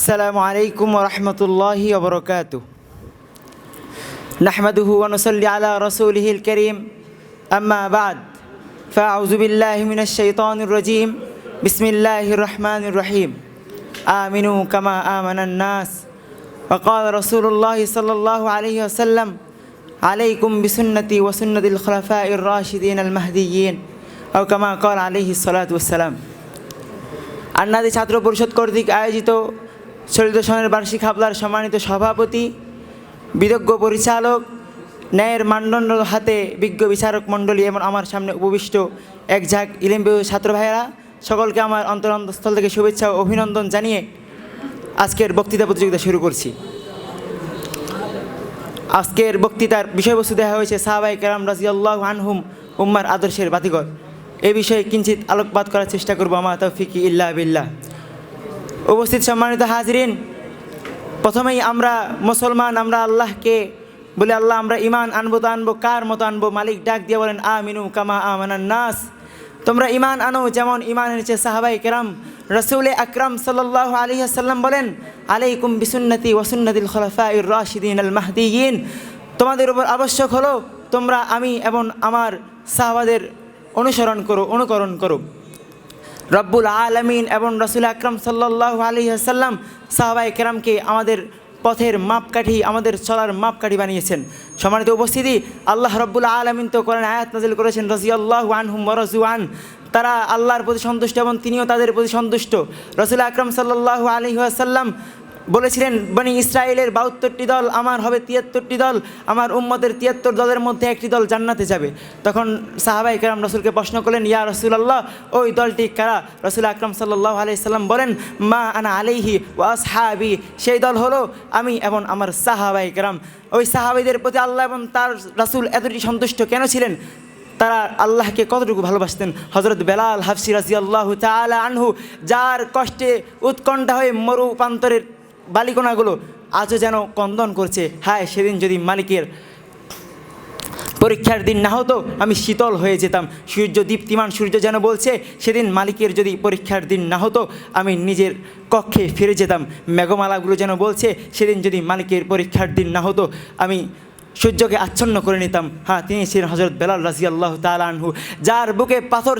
আসসালামু আলাইকুম ওয়া রাহমাতুল্লাহি ওয়া বারাকাতুহু নাহমাদুহু ওয়া নুসাল্লি আলা রাসূলিহিল কারীম আম্মা বা'দ ফাআউযু বিল্লাহি মিনাশ শাইতানির রাজীম বিসমিল্লাহির রহমানির রহিম আমিনু কামা আমানান নাস ওয়া ক্বালা রাসূলুল্লাহি সাল্লাল্লাহু আলাইহি ওয়াসাল্লাম আলাইকুম বিসুন্নতি ওয়া সুন্নাতিল খুলাফাইর রাশিদিনাল মাহদিয়্যিন আও কামা ক্বালা আলাইহিস সালাতু ওয়াস সালাম। আন্নাদি ছাত্র পরিষদ কর্তৃক আয়োজিত চলিত সনের বার্ষিক হাফলার সম্মানিত সভাপতি, বিদগ্ধ পরিচালক, ন্যায়ের মানদণ্ড হাতে বিজ্ঞ বিচারক মণ্ডলী এবং আমার সামনে উপবিষ্ট এক ঝাঁক ইলমপ্রিয় ছাত্র ভাইয়েরা, সকলকে আমার অন্তরস্থল থেকে শুভেচ্ছা ও অভিনন্দন জানিয়ে আজকের বক্তৃতা প্রতিযোগিতা শুরু করছি। আজকের বক্তৃতার বিষয়বস্তু দেওয়া হয়েছে সাহাবায়ে কেরাম রাদিয়াল্লাহু আনহুম উম্মার আদর্শের বাতিঘর। এ বিষয়ে কিঞ্চিত আলোকপাত করার চেষ্টা করব, আমা তাওফিকি ইল্লা বিল্লাহ। উপস্থিত সম্মানিত হাজরিন, প্রথমেই আমরা মুসলমান, আমরা আল্লাহকে বলে আল্লাহ আমরা ইমান আনবো তো আনবো কার মতো আনবো? মালিক ডাক দিয়ে বলেন আমিনু কামা আমানান নাস, তোমরা ইমান আনো যেমন ইমান এনেছে সাহাবায়ে কেরাম। রাসূল আকরাম সাল্লাল্লাহু আলাইহি ওয়াসাল্লাম বলেন আলাইকুম বিসুন্নতি ওয়া সুন্নাতিল খুলাফাইর রাশিদিনাল মাহদিয়্যিন, তোমাদের উপর আবশ্যক হলো তোমরা আমি এবং আমার সাহাবাদের অনুকরণ করো। রব্বুল আলামিন এবং রাসূল আকরাম সাল্লাল্লাহু আলাইহি ওয়াসাল্লাম সাহাবায়ে কেরামকে আমাদের পথের মাপকাঠি, আমাদের চলার মাপকাঠি বানিয়েছেন। সম্মানিত উপস্থিতি, আল্লাহ রব্বুল আলামিন তো কোরআনে আয়াত নাযিল করেছেন রাদিয়াল্লাহু আনহুম ওয়া রাযু আন, তারা আল্লাহর প্রতি সন্তুষ্ট এবং তিনিও তাদের প্রতি সন্তুষ্ট। রাসূল আকরাম সাল্লাল্লাহু আলাইহি ওয়াসাল্লাম বলেছিলেন বনি ইসরায়েলের 72টি দল, আমার হবে 73টি দল, আমার উম্মতের 73 দলের মধ্যে একটি দল জান্নাতে যাবে। তখন সাহাবায়ে কেরাম রাসূলকে প্রশ্ন করলেন, ইয়া রাসূলুল্লাহ, ওই দলটি কারা? রাসূল আকরাম সাল্লাল্লাহু আলাইহি সাল্লাম বলেন মা আনা আলাইহি ওয়া আসহাবি, সেই দল হলো আমি এবং আমার সাহাবায়ে কেরাম। ওই সাহাবীদের প্রতি আল্লাহ এবং তার রাসূল এতটি সন্তুষ্ট কেন ছিলেন? তারা আল্লাহকে কতটুকু ভালোবাসতেন? হযরত বেলাল হাবশী রাদিয়াল্লাহু তাআলা আনহু, যার কষ্টে উৎকণ্ঠা হয়ে মরু প্রান্তরের বালিকণাগুলো আজও যেন কন্দন করছে, হায় সেদিন যদি মালিকের পরীক্ষার দিন না হতো আমি শীতল হয়ে যেতাম। সূর্য দীপ্তিমান সূর্য যেন বলছে সেদিন মালিকের যদি পরীক্ষার দিন না হতো আমি নিজের কক্ষে ফিরে যেতাম। মেঘমালাগুলো যেন বলছে সেদিন যদি মালিকের পরীক্ষার দিন না হতো আমি সূর্যকে আচ্ছন্ন করে নিতাম। হ্যাঁ, তিনি ছিলেন হযরত বেলাল রাদিয়াল্লাহু তাআলা আনহু, যার বুকে পাথর